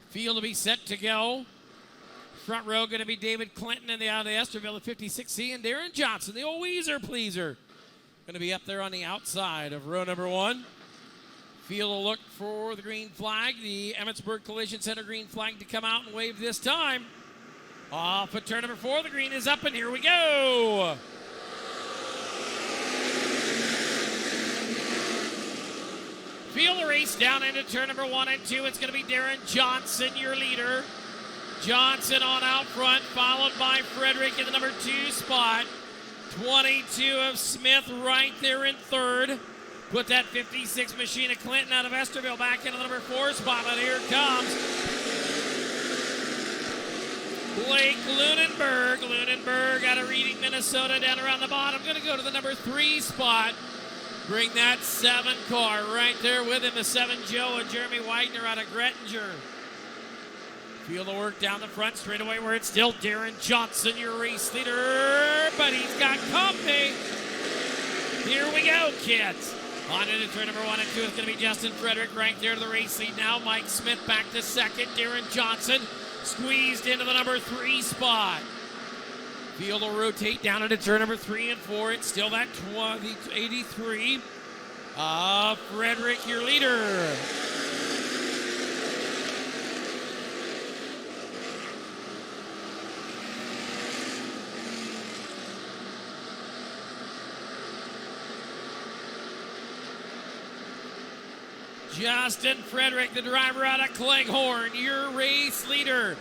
Field will be set to go. Front row going to be David Clinton and the out of Esterville at 56C, and Darren Johnson, the old Weezer pleaser, going to be up there on the outside of row number 1. Field will look for the green flag, the Emmetsburg Collision Center green flag to come out and wave this time. Off at turn number 4, the green is up, and here we go. Field the race down into turn number 1 and 2. It's going to be Darren Johnson, your leader. Johnson on out front, followed by Frederick in the number 2 spot. 22 of Smith right there in third. Put that 56 machine of Clinton out of Esterville back into the number 4 spot, but here comes Blake Lunenberg. Lunenberg out of Reading, Minnesota, down around the bottom. Going to go to the number 3 spot. Bring that 7 car right there with him, the 7 Joe and Jeremy Widener out of Grettinger. Feel the work down the front straightaway where it's still Darren Johnson, your race leader, but he's got company. Here we go, kids. On into turn number 1 and 2 is going to be Justin Frederick right there to the race lead now. Mike Smith back to second. Darren Johnson squeezed into the number 3 spot. Field will rotate down into turn number 3 and 4. It's still that 83. Frederick, your leader. Justin Frederick, the driver out of Cleghorn, your race leader.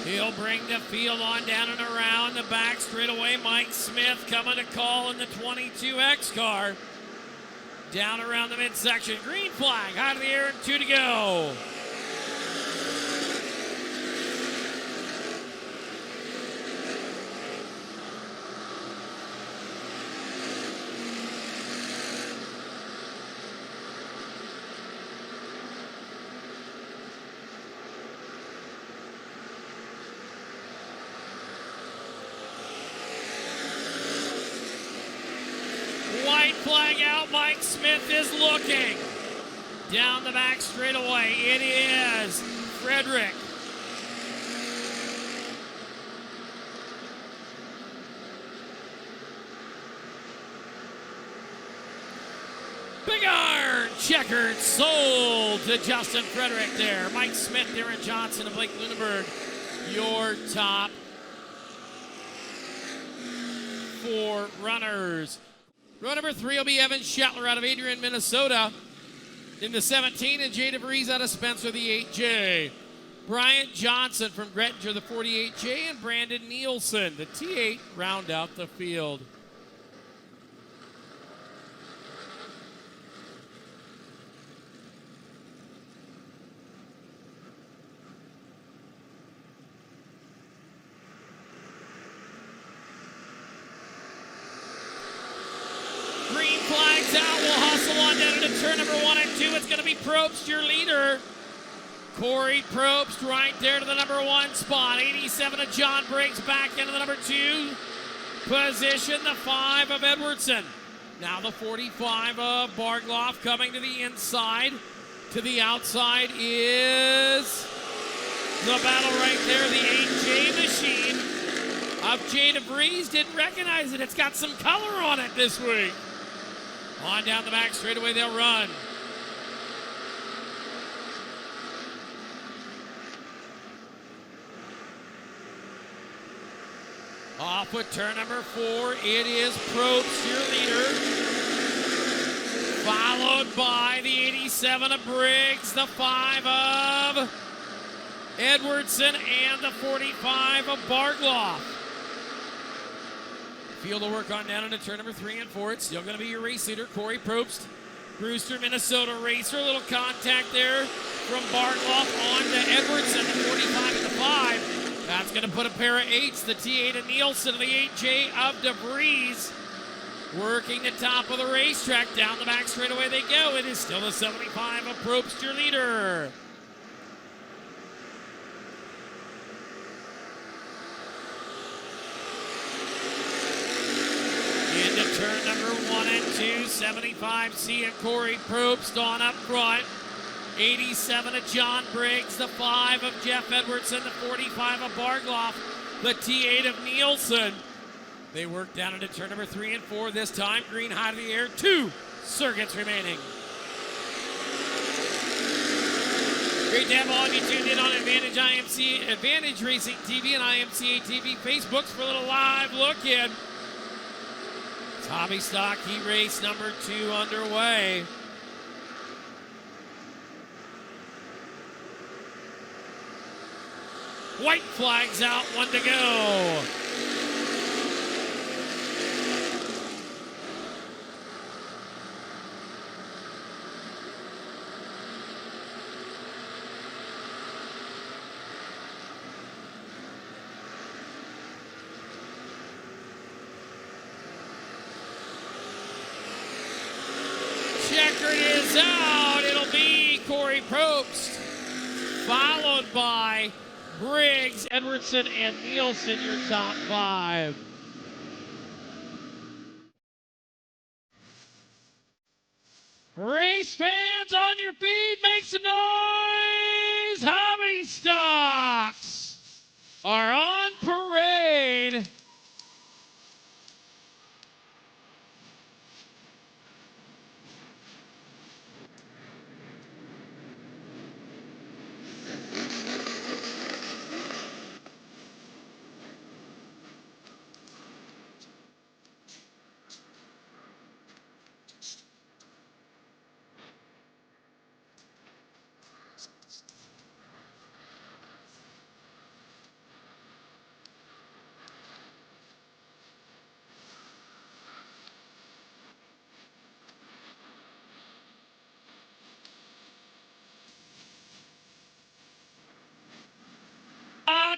He'll bring the field on down and around the back straightaway. Mike Smith coming to call in the 22X car. Down around the midsection. Green flag out of the air and 2 to go. White flag out. Mike Smith is looking. Down the back straightaway. It is Frederick. Big iron checkered sold to Justin Frederick there. Mike Smith, Darren Johnson, and Blake Lunenberg, your top 4 runners. Row number 3 will be Evan Shetler out of Adrian, Minnesota in the 17, and Jay DeVries out of Spencer, the 8J. Bryant Johnson from Grettinger, the 48J, and Brandon Nielsen, the T8, round out the field. Green flags out. We'll hustle on down into turn number 1 and 2. It's going to be Probst, your leader. Corey Probst right there to the number 1 spot. 87 of John Briggs back into the number 2 position. The 5 of Edwardson. Now the 45 of Bargloff coming to the inside. To the outside is the battle right there. The 8J machine of Jay DeVries. Didn't recognize it. It's got some color on it this week. On down the back straightaway, they'll run. Off with turn number 4, it is Probst, your leader. Followed by the 87 of Briggs, the 5 of Edwardson, and the 45 of Bargloff. Field will work on down into turn number 3 and 4. It's still going to be your race leader, Corey Probst. Brewster, Minnesota racer. A little contact there from Bargloff on to Edwardson, the 45 and the 5. That's going to put a pair of 8s, the T8 of Nielsen, the 8J of DeVries. Working the top of the racetrack. Down the back straightaway they go. It is still the 75 of Probst, your leader. into turn number 1 and 2. 75C of Corey Probst on up front. 87 of John Briggs. The 5 of Jeff Edwardson. The 45 of Bargloff. The T8 of Nielsen. They work down into turn number 3 and 4 this time. Green high to the air. 2 circuits remaining. Great to have all of you tuned in on Advantage Racing TV and IMCA TV Facebooks for a little live look in. It's Hobby Stock Heat Race number 2 underway. White flags out, 1 to go. Checkered is out. It'll be Corey Probst, followed by Briggs, Edwardson, and Nielsen, your top 5. Race fans on your feet, make some noise! Hobby Stocks are on parade.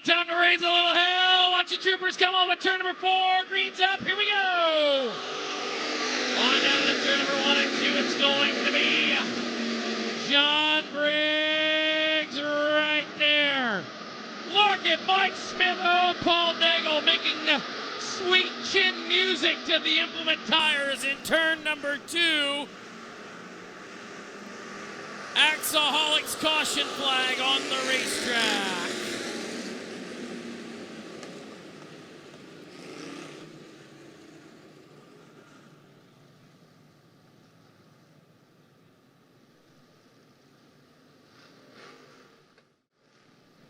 Time to raise a little hell. Watch the troopers come on with turn number 4. Green's up. Here we go. On down to turn number 1 and 2. It's going to be John Briggs right there. Look at Mike Smith. Oh, Paul Nagel making the sweet chin music to the implement tires in turn number 2. Axaholics caution flag on the racetrack.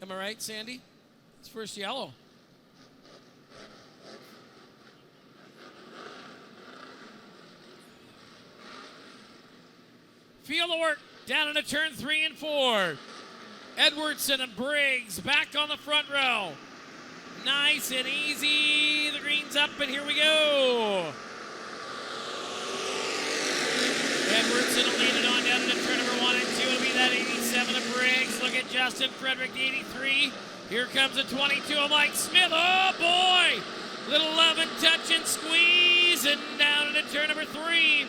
Am I right, Sandy? It's first yellow. Field of work down into turn 3 and 4. Edwardson and Briggs back on the front row. Nice and easy. The green's up, and here we go. Edwardson will lead it on down into turn number 1 and 2. It'll be that 87 of Briggs. Look at Justin Frederick, the 83. Here comes a 22 of Mike Smith. Oh, boy. Little love and touch and squeeze. And down into turn number 3.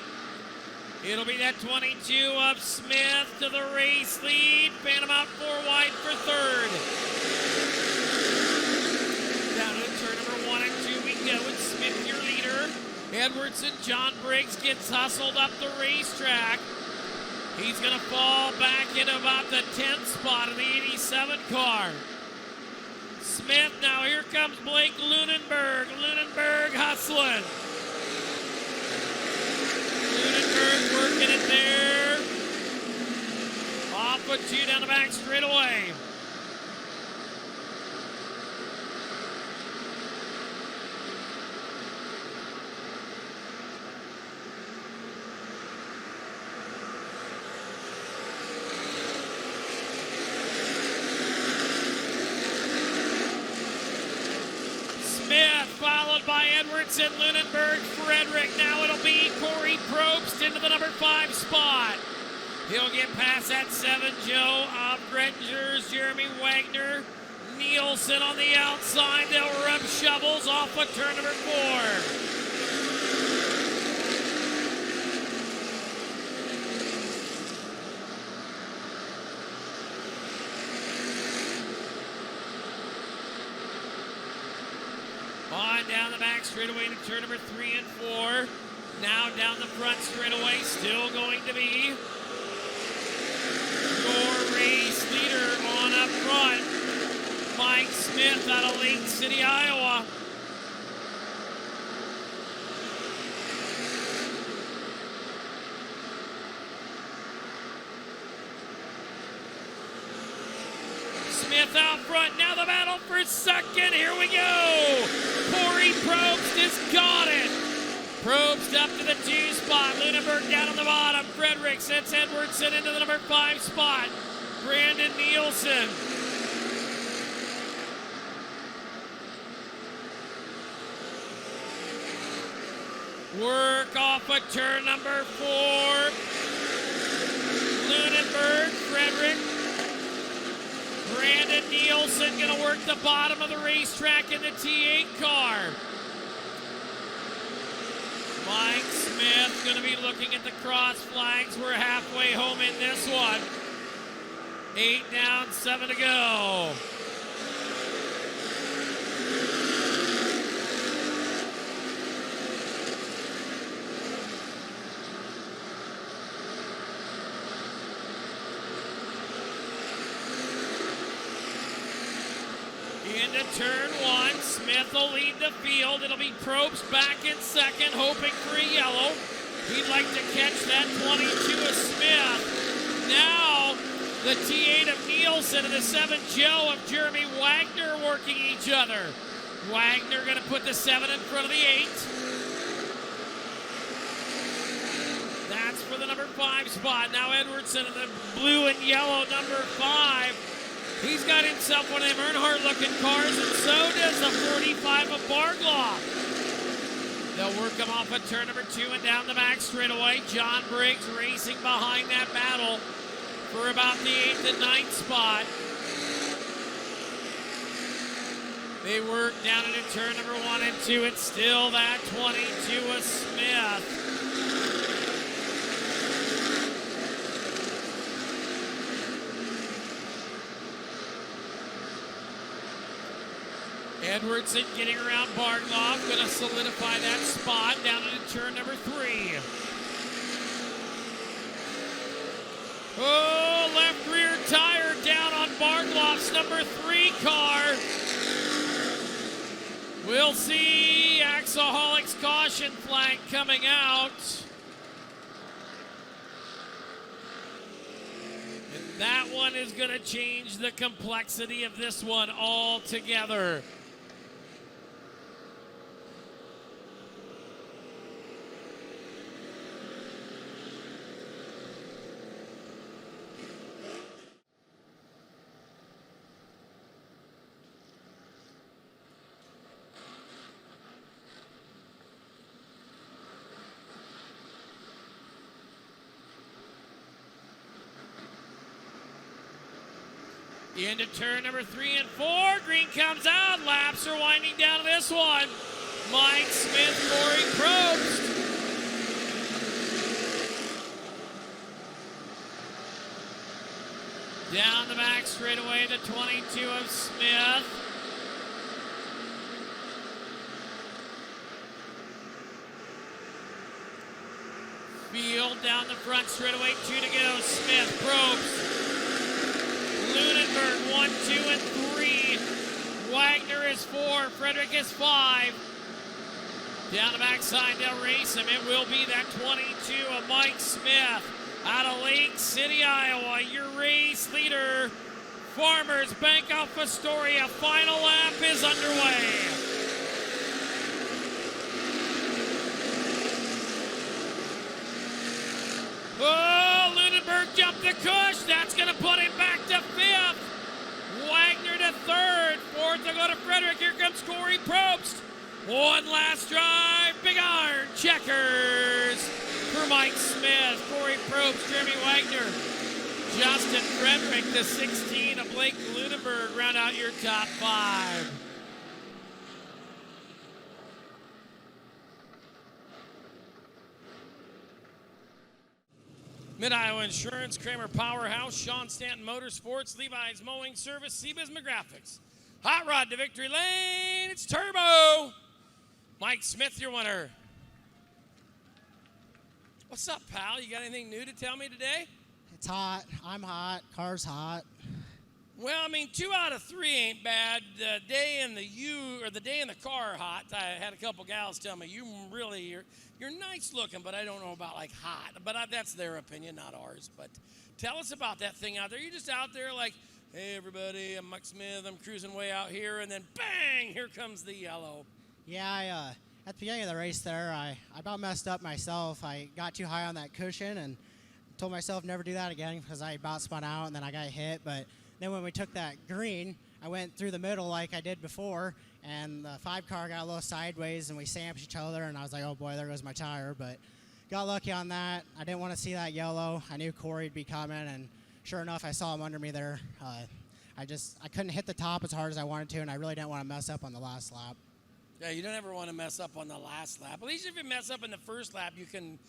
It'll be that 22 of Smith to the race lead. Phantom out 4 wide for 3rd. Down into turn number 1 and 2 we go with Smith, your leader. Edwardson, John Briggs gets hustled up the racetrack. He's going to fall back into about the 10th spot of the 87 car. Smith, now here comes Blake Lunenberg. Lunenberg hustling. Lunenberg working it there. Off with 2 down the back straight away. Followed by Edwardson, Lunenberg, Frederick. Now it'll be Corey Probst into the number 5 spot. He'll get past that 7 Joe of Grettingers, Jeremy Wagner, Nielsen on the outside. They'll rub shovels off of turn number 4. On down the back straightaway to turn number 3 and 4. down the front straightaway, still going to be your race leader on up front. Mike Smith out of Lake City, Iowa. Smith out front, now the battle for second, here we go! Corey Probst has got it! Probst up to the 2 spot, Lunenburg down on the bottom, Frederick sends Edwardson into the number 5 spot, Brandon Nielsen. Work off of turn number 4, Lunenburg, Frederick, Brandon Nielsen going to work the bottom of the racetrack in the T8 car. Mike Smith going to be looking at the cross flags. We're halfway home in this one. 8 down, 7 to go. Into turn 1, Smith will lead the field. It'll be Probst back in second, hoping for a yellow. He'd like to catch that 22 of Smith. Now, the T8 of Nielsen and the 7 Joe of Jeremy Wagner working each other. Wagner going to put the 7 in front of the 8. That's for the number 5 spot. Now Edwardson in the blue and yellow number 5. He's got himself one of them Earnhardt-looking cars, and so does the 45 of Bargloff. They'll work him off at turn number 2 and down the back straightaway. John Briggs racing behind that battle for about the 8th and 9th spot. They work down into turn number 1 and 2. It's still that 22 of Smith. Edwardson getting around Bargloff, going to solidify that spot down into turn number 3. Oh, left rear tire down on Bargloff's number 3 car. We'll see Axoholic's caution flag coming out. And that one is going to change the complexity of this one altogether. Into turn number 3 and 4. Green comes out. Laps are winding down to this one. Mike Smith, Corey Probst. Down the back straightaway, the 22 of Smith. Field down the front straightaway, 2 to go. Smith, Probst. Lunenburg, 1, 2, and 3. Wagner is 4. Frederick is 5. Down the backside, they'll race him. It will be that 22 of Mike Smith out of Lake City, Iowa. Your race leader, Farmers Bank of Astoria. Final lap is underway. Oh, Lunenburg jumped the cush. That's going to put him back to 5th. Wagner to 3rd. 4th to go to Frederick. Here comes Corey Probst. One last drive. Big iron checkers for Mike Smith. Corey Probst, Jeremy Wagner, Justin Frederick, the 16 of Blake Lunenburg. Round out your top 5. Mid-Iowa Insurance, Kramer Powerhouse, Sean Stanton Motorsports, Levi's Mowing Service, Seabism Graphics. Hot Rod to Victory Lane, it's Turbo. Mike Smith, your winner. What's up, pal? You got anything new to tell me today? It's hot. I'm hot. Car's hot. Well, I mean, 2 out of 3 ain't bad. The day in the car are hot. I had a couple gals tell me you're nice looking, but I don't know about like hot. But that's their opinion, not ours. But tell us about that thing out there. You're just out there like, hey everybody, I'm Mike Smith. I'm cruising way out here, and then bang, here comes the yellow. Yeah, at the beginning of the race there, I about messed up myself. I got too high on that cushion and told myself never do that again because I about spun out and then I got hit. But then when we took that green, I went through the middle like I did before, and the 5 car got a little sideways and we sandwiched each other, and I was like, oh boy, there goes my tire. But got lucky on that. I didn't want to see that yellow. I knew Corey'd be coming, and sure enough, I saw him under me there. I couldn't hit the top as hard as I wanted to, and I really didn't want to mess up on the last lap. Yeah, you don't ever want to mess up on the last lap. At least if you mess up in the first lap, you can,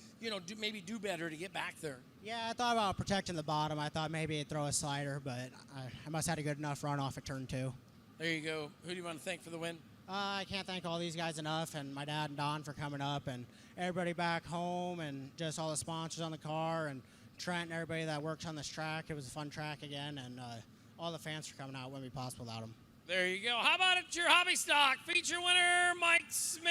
maybe do better to get back there. Yeah, I thought about protecting the bottom. I thought maybe I'd throw a slider, but I must have had a good enough run off at turn 2. There you go. Who do you want to thank for the win? I can't thank all these guys enough, and my dad and Don for coming up, and everybody back home, and just all the sponsors on the car, and Trent and everybody that works on this track. It was a fun track again, and all the fans for coming out. It wouldn't be possible without them. There you go. How about at your hobby stock? Feature winner, Mike Smith.